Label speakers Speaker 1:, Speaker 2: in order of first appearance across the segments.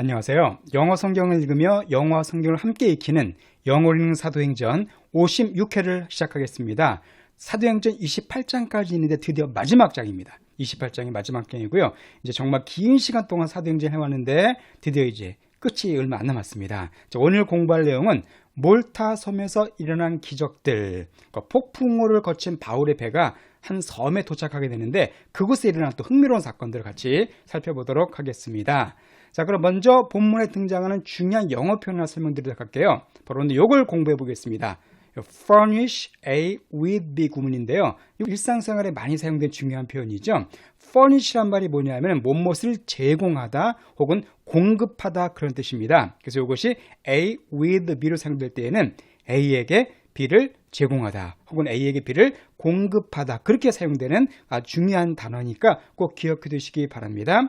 Speaker 1: 안녕하세요. 영어 성경을 읽으며 영어 성경을 함께 익히는 영어 읽는 사도행전 56회를 시작하겠습니다. 사도행전 28장까지 있는데 드디어 마지막 장입니다. 28장이 마지막 장이고요. 이제 정말 긴 시간 동안 사도행전 해왔는데 드디어 이제 끝이 얼마 안 남았습니다. 오늘 공부할 내용은 몰타 섬에서 일어난 기적들, 폭풍우를 거친 바울의 배가 한 섬에 도착하게 되는데 그곳에 일어난 또 흥미로운 사건들을 같이 살펴보도록 하겠습니다. 자, 그럼 먼저 본문에 등장하는 중요한 영어 표현을 설명드리도록 할게요. 바로 오늘 이걸 공부해 보겠습니다. furnish A with B 구문인데요. 일상생활에 많이 사용된 중요한 표현이죠. furnish란 말이 뭐냐면 무엇을 제공하다 혹은 공급하다 그런 뜻입니다. 그래서 이것이 A with B로 사용될 때에는 A에게 B를 제공하다 혹은 A에게 B를 공급하다 그렇게 사용되는 아주 중요한 단어니까 꼭 기억해 두시기 바랍니다.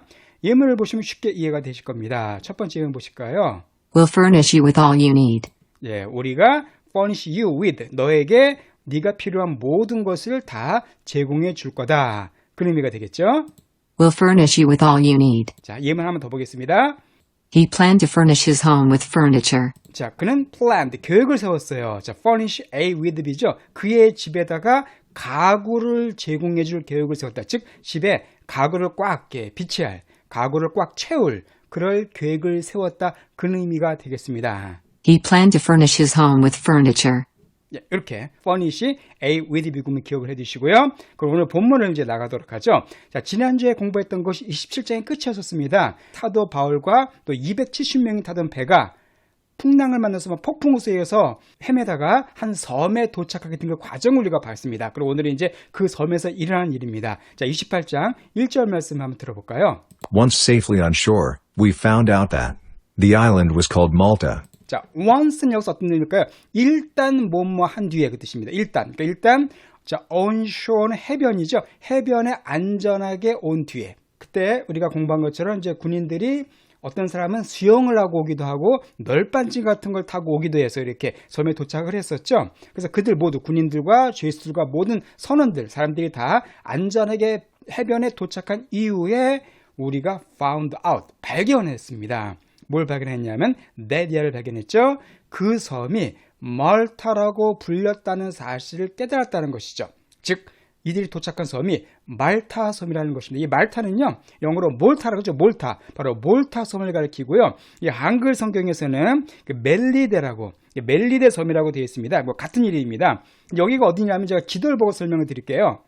Speaker 1: 예문을 보시면 쉽게 이해가 되실 겁니다. 첫 번째 예문 보실까요?
Speaker 2: We'll furnish you with all you need.
Speaker 1: 예, 우리가 furnish you with 너에게 네가 필요한 모든 것을 다 제공해 줄 거다. 그런 의미가 되겠죠?
Speaker 2: We'll furnish you with all you need.
Speaker 1: 자, 예문 한번 더 보겠습니다.
Speaker 2: He planned to furnish his home with furniture.
Speaker 1: 자, 그는 planned, 계획을 세웠어요. 자, furnish A with B죠. 그의 집에다가 가구를 제공해 줄 계획을 세웠다. 즉, 집에 가구를 꽉 비치할, 가구를 꽉 채울 그럴 계획을 세웠다. 그런 의미가 되겠습니다.
Speaker 2: He planned to furnish his home with furniture.
Speaker 1: 예, 이렇게 furnish A with B 구문 기억을 해두시고요. 그럼 오늘 본문을 이제 나가도록 하죠. 자, 지난주에 공부했던 것이 27장의 끝이었습니다. 사도 바울과 또 270명이 타던 배가 풍랑을 만나서 폭풍우에 의해서 헤매다가 한 섬에 도착하게 된 그 과정을 우리가 봤습니다. 그리고 오늘은 이제 그 섬에서 일어난 일입니다. 자, 28장 1절 말씀 한번 들어볼까요?
Speaker 3: Once safely on shore, we found out that the island was called Malta.
Speaker 1: 자, once는 여기서 어떤 의미일까요? 일단 뭐뭐 한 뒤에 그 뜻입니다. 일단 자, on shore는 해변이죠. 해변에 안전하게 온 뒤에. 그때 우리가 공부한 것처럼 이제 군인들이 어떤 사람은 수영을 하고 오기도 하고 널빤지 같은 걸 타고 오기도 해서 이렇게 섬에 도착을 했었죠. 그래서 그들 모두 군인들과 죄수들과 모든 선원들, 사람들이 다 안전하게 해변에 도착한 이후에 우리가 found out, 발견했습니다. 뭘 발견했냐면 네디아를 발견했죠. 그 섬이 말타라고 불렸다는 사실을 깨달았다는 것이죠. 즉 이들이 도착한 섬이 말타 섬이라는 것입니다. 이 말타는요, 영어로 몰타라고 하죠. 몰타. 바로 몰타 섬을 가리키고요. 이 한글 성경에서는 멜리데라고, 멜리데 섬이라고 되어 있습니다. 뭐 같은 이름입니다. 여기가 어디냐면 제가 지도를 보고 설명을 드릴게요.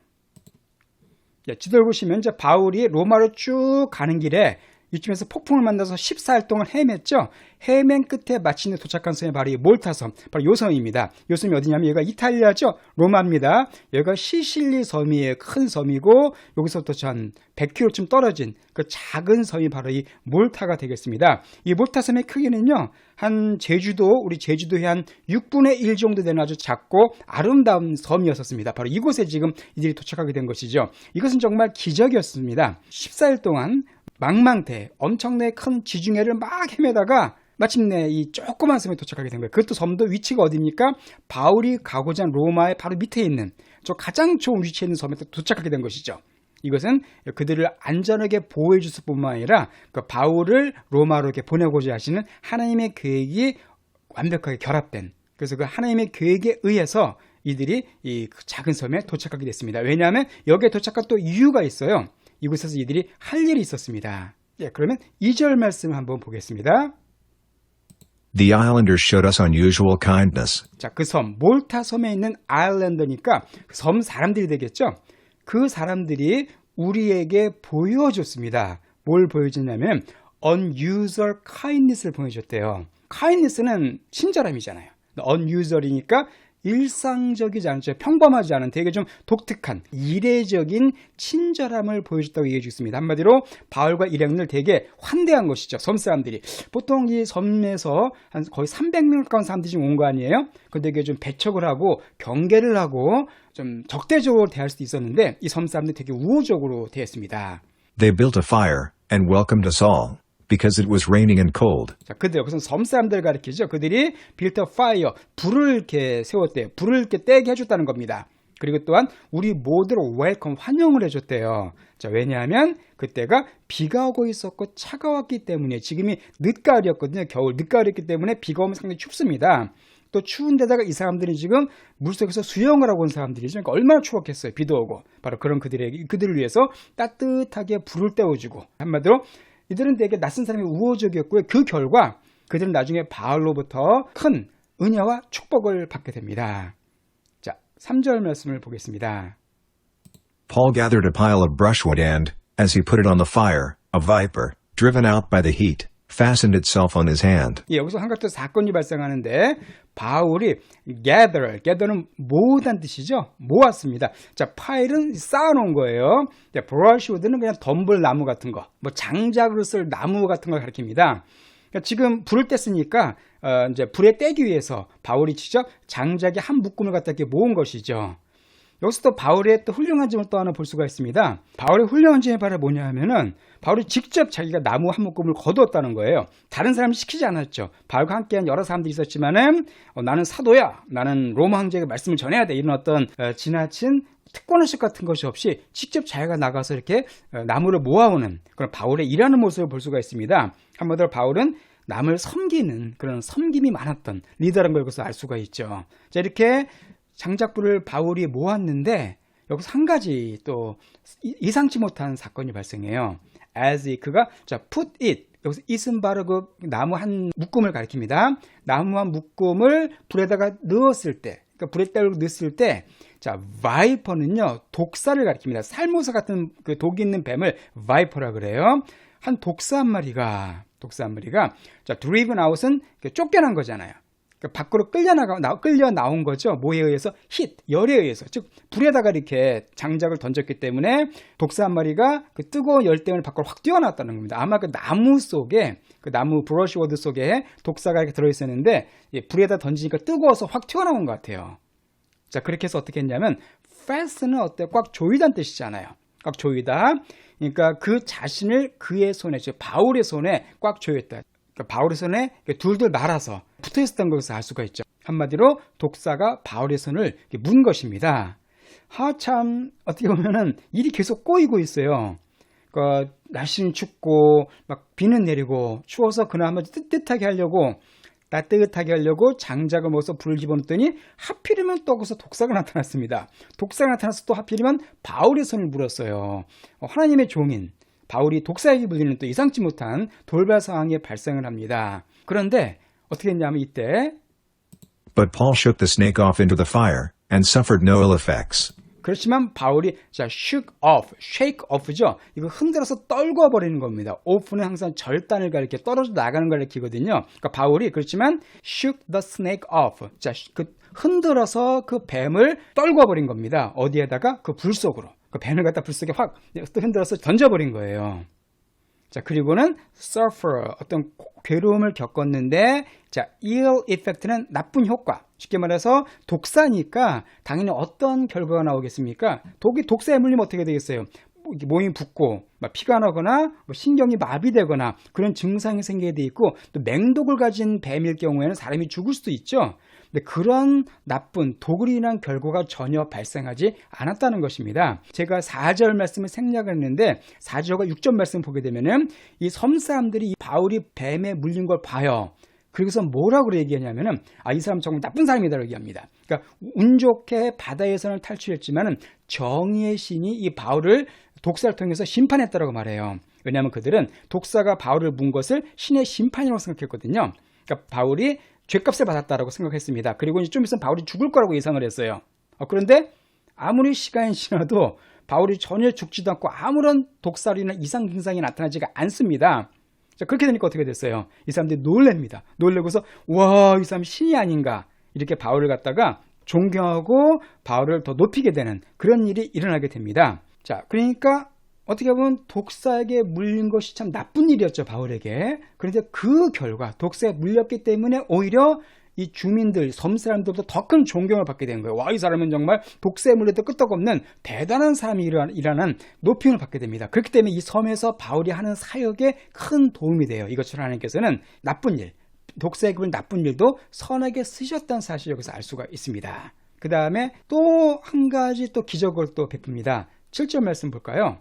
Speaker 1: 지도를 보시면 이제 바울이 로마로 쭉 가는 길에 이쯤에서 폭풍을 만나서 14일 동안 헤맸죠. 헤맨 끝에 마침내 도착한 섬이 바로 이 몰타섬, 바로 요 섬입니다. 요 섬이 어디냐면 여기가 이탈리아죠. 로마입니다. 여기가 시실리 섬이에요. 큰 섬이고 여기서부터 한 100km쯤 떨어진 그 작은 섬이 바로 이 몰타가 되겠습니다. 이 몰타 섬의 크기는요, 한 우리 제주도의 한 6분의 1 정도 되는 아주 작고 아름다운 섬이었습니다. 바로 이곳에 지금 이들이 도착하게 된 것이죠. 이것은 정말 기적이었습니다. 14일 동안 망망대, 엄청나게 큰 지중해를 막 헤매다가 마침내 이 조그만 섬에 도착하게 된 거예요. 그것도 섬도 위치가 어디입니까? 바울이 가고자 한 로마의 바로 밑에 있는 저 가장 좋은 위치에 있는 섬에 도착하게 된 것이죠. 이것은 그들을 안전하게 보호해 줄 뿐만 아니라 그 바울을 로마로 이렇게 보내고자 하시는 하나님의 계획이 완벽하게 결합된, 그래서 그 하나님의 계획에 의해서 이들이 이 작은 섬에 도착하게 됐습니다. 왜냐하면 여기에 도착한 또 이유가 있어요. 이곳에서 이들이 할 일이 있었습니다. 예, 그러면 2절 말씀 한번 보겠습니다.
Speaker 3: The islanders showed us unusual kindness.
Speaker 1: 자, 그 섬, 몰타 섬에 있는 아일랜드니까 섬 사람들이 되겠죠. 그 사람들이 우리에게 보여줬습니다. 뭘 보여줬냐면 unusual kindness를 보여줬대요. kindness는 친절함이잖아요. unusual이니까 일상적이지 않죠. 평범하지 않은 되게 좀 독특한 이례적인 친절함을 보여줬다고 얘기해 주겠습니다. 한마디로 바울과 일행을 되게 환대한 것이죠. 섬 사람들이. 보통 이 섬에서 한 거의 300명 가까운 사람들이 지금 온 거 아니에요? 근데 이게 좀 배척을 하고 경계를 하고 좀 적대적으로 대할 수도 있었는데 이 섬 사람들이 되게 우호적으로 대했습니다.
Speaker 3: They built a fire and welcomed us all. Because it was raining and cold.
Speaker 1: 자, 근데 여기서는 섬 사람들을 가리키죠. 그들이 built a fire, 불을 이렇게 세웠대요. 불을 이렇게 떼게 해줬다는 겁니다. 그리고 또한 우리 모두를 웰컴, 환영을 해줬대요. 자, 왜냐하면 그때가 비가 오고 있었고 차가웠기 때문에 지금이 늦가을이었거든요. 겨울 늦가을이었기 때문에 비가 오면 상당히 춥습니다. 또 추운 데다가 이 사람들이 지금 물속에서 수영을 하고 온 사람들이죠. 그러니까 얼마나 추웠겠어요. 비도 오고. 바로 그런 그들을 위해서 따뜻하게 불을 떼워주고, 한마디로 이들은 되게 낯선 사람이 우호적이었고요. 그 결과 그들은 나중에 바울로부터 큰 은혜와 축복을 받게 됩니다. 자, 3절 말씀을 보겠습니다.
Speaker 3: Paul gathered a pile of brushwood and, as he put it on the fire, a viper, driven out by the heat, fastened itself on his hand.
Speaker 1: 예, 여기서 한 가지 또 사건이 발생하는데 바울이 gather는 모으다는 뜻이죠. 모았습니다. 자, 파일은 쌓아놓은 거예요. brushwood는 그냥 덤불나무 같은 거, 뭐 장작으로 쓸 나무 같은 걸 가리킵니다. 그러니까 지금 불을 뗐으니까 이제 불에 떼기 위해서 바울이 직접 장작의 한 묶음을 갖다 이렇게 모은 것이죠. 여기서 또 바울의 또 훌륭한 점을 또 하나 볼 수가 있습니다. 바울의 훌륭한 점이 바로 뭐냐 하면은 바울이 직접 자기가 나무 한 묶음을 거두었다는 거예요. 다른 사람이 시키지 않았죠. 바울과 함께한 여러 사람들이 있었지만은 나는 사도야, 나는 로마 황제에게 말씀을 전해야 돼, 이런 어떤 지나친 특권의식 같은 것이 없이 직접 자기가 나가서 이렇게 나무를 모아오는 그런 바울의 일하는 모습을 볼 수가 있습니다. 한마디로 바울은 남을 섬기는 그런 섬김이 많았던 리더라는 걸 여기서 알 수가 있죠. 자, 이렇게 장작불을 바울이 모았는데 여기서 한 가지 또 예상치 못한 사건이 발생해요. as 그가 put it, 여기서 it은 바로 그 나무 한 묶음을 가리킵니다. 나무 한 묶음을 불에다가 넣었을 때, 그러니까 불에 넣었을 때, 자, viper는요 독사를 가리킵니다. 살모사 같은 그 독이 있는 뱀을 viper라 그래요. 한 독사 한 마리가 driven out은 쫓겨난 거잖아요. 밖으로 끌려 나온 거죠. 뭐에 의해서? 열에 의해서. 즉, 불에다가 이렇게 장작을 던졌기 때문에 독사 한 마리가 그 뜨거운 열 때문에 밖으로 확 뛰어나왔다는 겁니다. 아마 그 나무 속에, 그 나무 브러쉬워드 속에 독사가 이렇게 들어있었는데, 불에다 던지니까 뜨거워서 확 튀어나온 것 같아요. 자, 그렇게 해서 어떻게 했냐면, fasten은 어때요? 꽉 조이다는 뜻이잖아요. 꽉 조이다. 그러니까 그 자신을 그의 손에, 즉, 바울의 손에 꽉 조였다. 그러니까 바울의 손에 둘둘 말아서 붙어 있었던 것을 알 수가 있죠. 한마디로 독사가 바울의 손을 문 것입니다. 참 어떻게 보면은 일이 계속 꼬이고 있어요. 그러니까 날씨는 춥고 막 비는 내리고 추워서 그나마 따뜻하게 하려고 장작을 모아서 불을 집어넣더니 하필이면 또 거기서 독사가 나타났습니다. 독사가 나타나서 또 하필이면 바울의 손을 물었어요. 하나님의 종인 바울이 독사에게 물리는 또 예상치 못한 돌발 상황이 발생을 합니다. 그런데 어떻게 했냐면 이때
Speaker 3: But Paul shook the snake off into the fire and suffered no ill effects.
Speaker 1: 그렇지만 바울이 shake off죠. 이거 흔들어서 떨궈 버리는 겁니다. off는 항상 절단을 가리켜 떨어져 나가는 걸 가리키거든요. 그러니까 바울이 그렇지만 shook the snake off. 흔들어서 그 뱀을 떨궈 버린 겁니다. 어디에다가? 그 불 속으로. 그 뱀을 갖다 불 속에 확 흔들어서 던져버린 거예요. 자, 그리고는 suffer, 어떤 괴로움을 겪었는데, 자, ill effect는 나쁜 효과. 쉽게 말해서 독사니까 당연히 어떤 결과가 나오겠습니까? 독사에 물리면 어떻게 되겠어요? 몸이 붓고 피가 나거나 신경이 마비되거나 그런 증상이 생기게 돼 있고, 또 맹독을 가진 뱀일 경우에는 사람이 죽을 수도 있죠. 근데 그런 나쁜 독을 인한 결과가 전혀 발생하지 않았다는 것입니다. 제가 4절 말씀을 생략을 했는데 4절과 6절 말씀 보게 되면은 이 섬 사람들이 이 바울이 뱀에 물린 걸 봐요. 그래서 뭐라고 얘기하냐면은 이 사람 정말 나쁜 사람이다라고 얘기합니다. 그러니까 운 좋게 바다에서는 탈출했지만은 정의의 신이 이 바울을 독사를 통해서 심판했다라고 말해요. 왜냐하면 그들은 독사가 바울을 문 것을 신의 심판이라고 생각했거든요. 그러니까 바울이 죄값을 받았다라고 생각했습니다. 그리고 이제 좀 있으면 바울이 죽을 거라고 예상을 했어요. 그런데 아무리 시간이 지나도 바울이 전혀 죽지도 않고 아무런 독살이나 이상 증상이 나타나지가 않습니다. 자, 그렇게 되니까 어떻게 됐어요? 이 사람들이 놀랍니다. 놀래고서 와, 이 사람 신이 아닌가, 이렇게 바울을 갖다가 존경하고 바울을 더 높이게 되는 그런 일이 일어나게 됩니다. 자, 그러니까 어떻게 보면 독사에게 물린 것이 참 나쁜 일이었죠, 바울에게. 그런데 그 결과 독사에 물렸기 때문에 오히려 이 주민들, 섬 사람들도 더 큰 존경을 받게 된 거예요. 와, 이 사람은 정말 독사에 물려도 끄떡없는 대단한 사람이라는 높임을 받게 됩니다. 그렇기 때문에 이 섬에서 바울이 하는 사역에 큰 도움이 돼요. 이것처럼 하나님께서는 나쁜 일, 독사에게 물린 나쁜 일도 선하게 쓰셨다는 사실을 여기서 알 수가 있습니다. 그 다음에 또 한 가지 또 기적을 또 베풉니다. 7절 말씀 볼까요?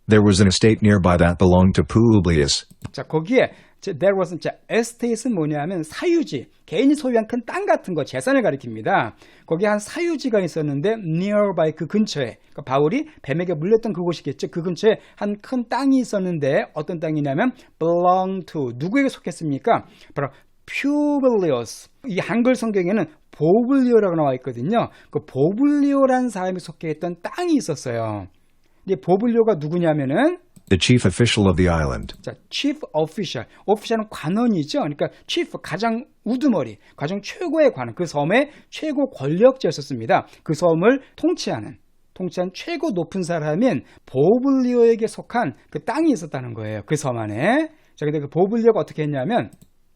Speaker 3: There was an estate nearby that belonged to Publius.
Speaker 1: 자, 거기에 there was estate은 뭐냐면 사유지, 개인이 소유한 큰 땅 같은 거, 재산을 가리킵니다. 거기에 한 사유지가 있었는데 nearby 그 근처에, 그러니까 바울이 뱀에게 물렸던 그곳이겠죠. 그 근처에 한 큰 땅이 있었는데 어떤 땅이냐면 belong to, 누구에게 속했습니까? 바로 Publius. 이 한글 성경에는 보블리오라고 나와 있거든요. 그 보블리오라는 사람이 속해 있던 땅이 있었어요. 이제 보블리오가 누구냐면은
Speaker 3: The chief official of the island.
Speaker 1: 자, chief official. official은 관원이죠. 그러니까 chief, 가장 우두머리, 가장 최고의 관원, 그 섬의 최고 권력자였었습니다. 그 섬을 통치한 최고 높은 사람인 보블리오에게 속한 그 땅이 있었다는 거예요. 그 섬 안에. 자, 근데 그 보블리오가 어떻게 했냐면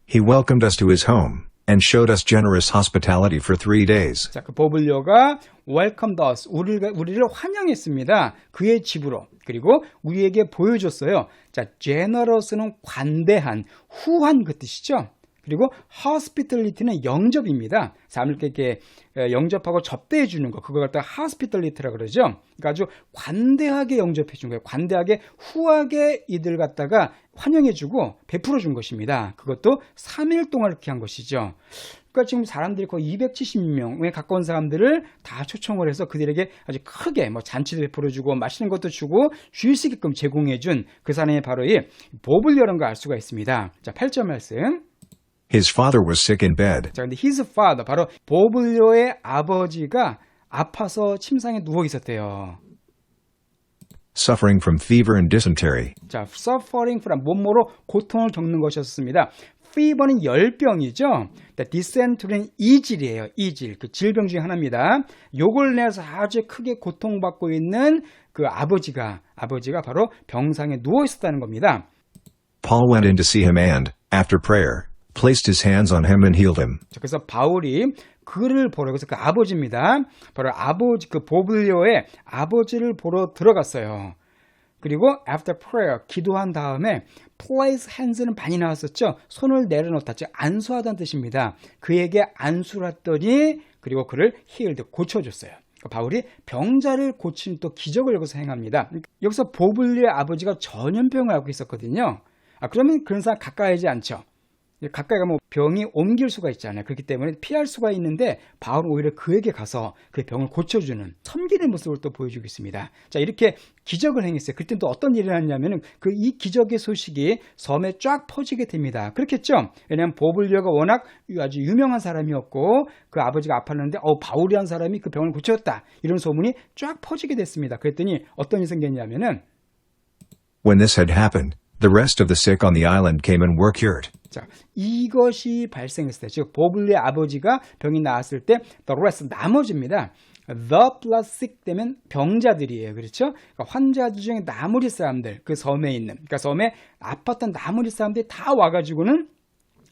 Speaker 3: He welcomed us to his home and showed us generous hospitality for 3 days.
Speaker 1: 자, 그 보블리오가 welcomed us, 우리를 환영했습니다. 그의 집으로. 그리고 우리에게 보여줬어요. 자, generous는 관대한, 후한 그 뜻이죠. 그리고 hospitality는 영접입니다. 사람을 이렇게 영접하고 접대해 주는 거, 그걸 갖다가 hospitality라고 그러죠. 그러니까 아주 관대하게 영접해 준 거예요. 관대하게, 후하게 이들 갖다가 환영해 주고 베풀어 준 것입니다. 그것도 3일 동안 이렇게 한 것이죠. 그러니까 지금 사람들이 거의 270명에 가까운 사람들을 다 초청을 해서 그들에게 아주 크게 뭐 잔치도 베풀어 주고 맛있는 것도 주고 쉴 수 있게끔 제공해 준 그 사람이 바로 이 보블리오라는 걸 알 수가 있습니다. 자, 8절 말씀.
Speaker 3: His father was sick in bed.
Speaker 1: 자, 근데 his father, 바로 보블리오의 아버지가 아파서 침상에 누워 있었대요.
Speaker 3: Suffering from fever and dysentery.
Speaker 1: 자, suffering from, 몸으로 고통을 겪는 것이었습니다. fever는 열병이죠. dysentery는 이질이에요. 이질, 그 질병 중에 하나입니다. 요걸 내서 아주 크게 고통받고 있는 그 아버지가 바로 병상에 누워 있었다는 겁니다.
Speaker 3: Paul went in to see him and, after prayer, placed his hands on him and healed him.
Speaker 1: 자, 그래서 바울이 그를 보러, 그래서 그 아버지입니다. 바로 아버지, 그 보블리오의 아버지를 보러 들어갔어요. 그리고 after prayer, 기도한 다음에 place hands는 많이 나왔었죠. 손을 내려놓다, 즉 안수하다는 뜻입니다. 그에게 안수를 했더니 그리고 그를 healed, 고쳐줬어요. 바울이 병자를 고친 또 기적을 여기서 행합니다. 여기서 보블리오의 아버지가 전염병을 앓고 있었거든요. 그러면 그런 사람 가까이 하지 않죠. 가까이 가면 병이 옮길 수가 있잖아요. 그렇기 때문에 피할 수가 있는데 바울은 오히려 그에게 가서 그 병을 고쳐주는, 섬기는 모습을 또 보여주고 있습니다. 자, 이렇게 기적을 행했어요. 그때는 또 어떤 일이 일어났냐면 이 기적의 소식이 섬에 쫙 퍼지게 됩니다. 그렇겠죠? 왜냐하면 보블리오가 워낙 아주 유명한 사람이었고 그 아버지가 아팠는데 바울이라는 사람이 그 병을 고쳤다, 이런 소문이 쫙 퍼지게 됐습니다. 그랬더니 어떤 일이 생겼냐면은
Speaker 3: When this had happened, the rest of the sick on the island came and were cured.
Speaker 1: 자, 이것이 발생했을 때, 즉 보블리오의 아버지가 병이 나았을 때 the rest, 나머지입니다. the plus sick 되면 병자들이에요. 그렇죠? 그러니까 환자들 중에 나머지 사람들, 그 섬에 있는, 그러니까 섬에 아팠던 나머지 사람들이 다 와가지고는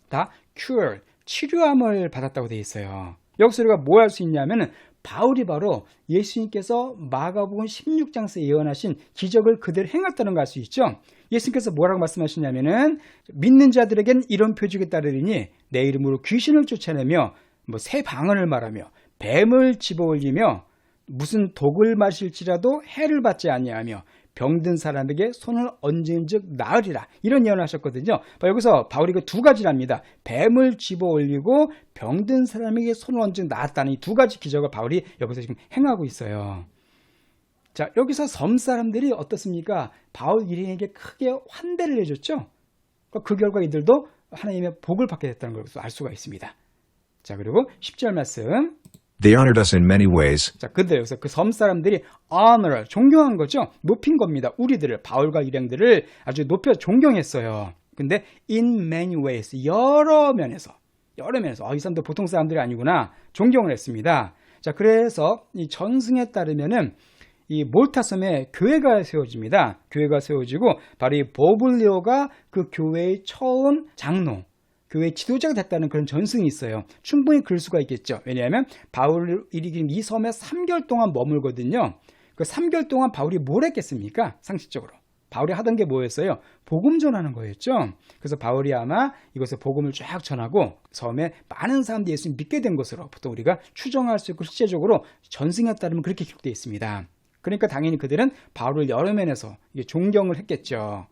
Speaker 1: 다 cure, 치료함을 받았다고 되어 있어요. 여기서 우리가 뭐 할 수 있냐면은 바울이 바로 예수님께서 마가복음 16장에서 예언하신 기적을 그대로 행했다는 걸 알 수 있죠. 예수님께서 뭐라고 말씀하시냐면은 믿는 자들에겐 이런 표적이 따르리니 내 이름으로 귀신을 쫓아내며 뭐 새 방언을 말하며 뱀을 집어올리며 무슨 독을 마실지라도 해를 받지 아니하며 병든 사람에게 손을 얹은즉 나으리라, 이런 예언을 하셨거든요. 여기서 바울이 그 두 가지랍니다. 뱀을 집어올리고 병든 사람에게 손을 얹은 나았다는 이 두 가지 기적을 바울이 여기서 지금 행하고 있어요. 자, 여기서 섬 사람들이 어떻습니까? 바울 일행에게 크게 환대를 해줬죠. 그 결과 이들도 하나님의 복을 받게 됐다는 걸 알 수가 있습니다. 자, 그리고 10절 말씀.
Speaker 3: They honored us in many ways.
Speaker 1: 자, 그들 여기서 그 섬 사람들이 honor, 존경한 거죠. 높인 겁니다. 우리들을, 바울과 일행들을 아주 높여 존경했어요. 근데 in many ways, 여러 면에서 이 사람들 보통 사람들이 아니구나, 존경을 했습니다. 자, 그래서 이 전승에 따르면은 이 몰타 섬에 교회가 세워집니다. 교회가 세워지고 바로 이 보블리오가 그 교회의 처음 장로, 교회 지도자가 됐다는 그런 전승이 있어요. 충분히 그럴 수가 있겠죠. 왜냐하면 바울이 이 섬에 3개월 동안 머물거든요. 그 3개월 동안 바울이 뭘 했겠습니까? 상식적으로. 바울이 하던 게 뭐였어요? 복음 전하는 거였죠. 그래서 바울이 아마 이것에 복음을 쫙 전하고 섬에 많은 사람들이 예수님 믿게 된 것으로 보통 우리가 추정할 수 있고 실제적으로 전승에 따르면 그렇게 기록되어 있습니다. 그러니까 당연히 그들은 바울을 여러 면에서 존경을 했겠죠.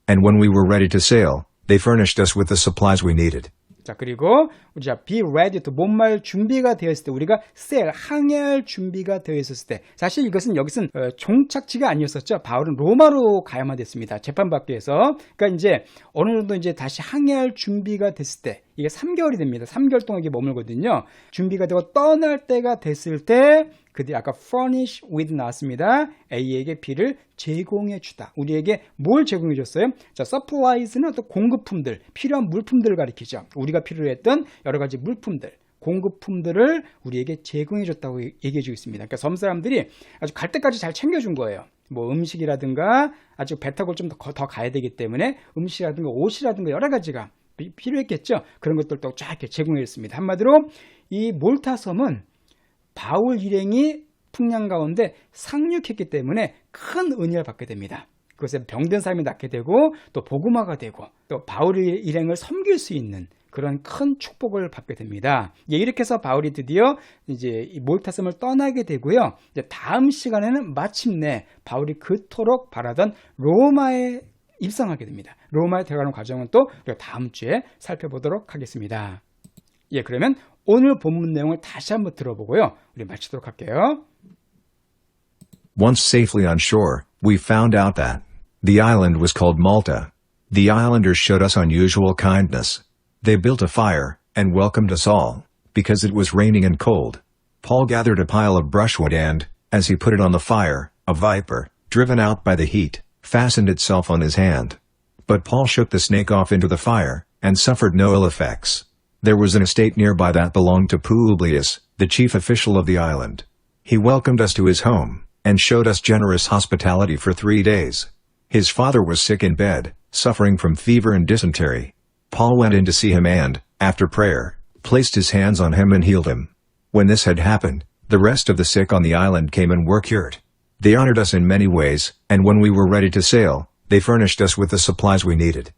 Speaker 3: And when we were ready to sail, they furnished us with the supplies we needed.
Speaker 1: 자, 그리고 우리가 be ready to 못말 준비가 되었을 때, 우리가 sail, 항해할 준비가 되어 있었을 때, 사실 이것은 여기서는 종착지가 아니었었죠. 바울은 로마로 가야만 됐습니다. 재판받기 위해서. 그러니까 이제 어느 정도 이제 다시 항해할 준비가 됐을 때, 이게 3개월이 됩니다. 3개월 동안 이게 머물거든요. 준비가 되고 떠날 때가 됐을 때 그들이 아까 furnish with 나왔습니다. A에게 B를 제공해 주다. 우리에게 뭘 제공해 줬어요? 자, supplies는 어떤 공급품들, 필요한 물품들을 가리키죠. 우리가 필요로 했던 여러 가지 물품들, 공급품들을 우리에게 제공해 줬다고 얘기해 주고 있습니다. 그러니까 섬 사람들이 아주 갈 때까지 잘 챙겨준 거예요. 뭐 음식이라든가 아주 배 타고 좀 더 가야 되기 때문에 음식이라든가 옷이라든가 여러 가지가 필요했겠죠. 그런 것들도 쫙 이렇게 제공해 줬습니다. 한마디로 이 몰타 섬은 바울 일행이 풍랑 가운데 상륙했기 때문에 큰 은혜를 받게 됩니다. 그것에 병든 사람이 낫게 되고 또 복음화가 되고 또 바울 일행을 섬길 수 있는 그런 큰 축복을 받게 됩니다. 이렇게 해서 바울이 드디어 이제 이 몰타 섬을 떠나게 되고요. 이제 다음 시간에는 마침내 바울이 그토록 바라던 로마에 입성하게 됩니다. 로마에 들어가는 과정은 또 우리가 다음 주에 살펴보도록 하겠습니다. 그러면 오늘 본문 내용을 다시 한번 들어보고요. 우리 마치도록 할게요.
Speaker 3: Once safely on shore, we found out that the island was called Malta. The islanders showed us unusual kindness. They built a fire and welcomed us all, because it was raining and cold. Paul gathered a pile of brushwood and, as he put it on the fire, a viper, driven out by the heat, fastened itself on his hand. But Paul shook the snake off into the fire, and suffered no ill effects. There was an estate nearby that belonged to Publius, the chief official of the island. He welcomed us to his home, and showed us generous hospitality for 3 days. His father was sick in bed, suffering from fever and dysentery. Paul went in to see him and, after prayer, placed his hands on him and healed him. When this had happened, the rest of the sick on the island came and were cured. They honored us in many ways, and when we were ready to sail, they furnished us with the supplies we needed.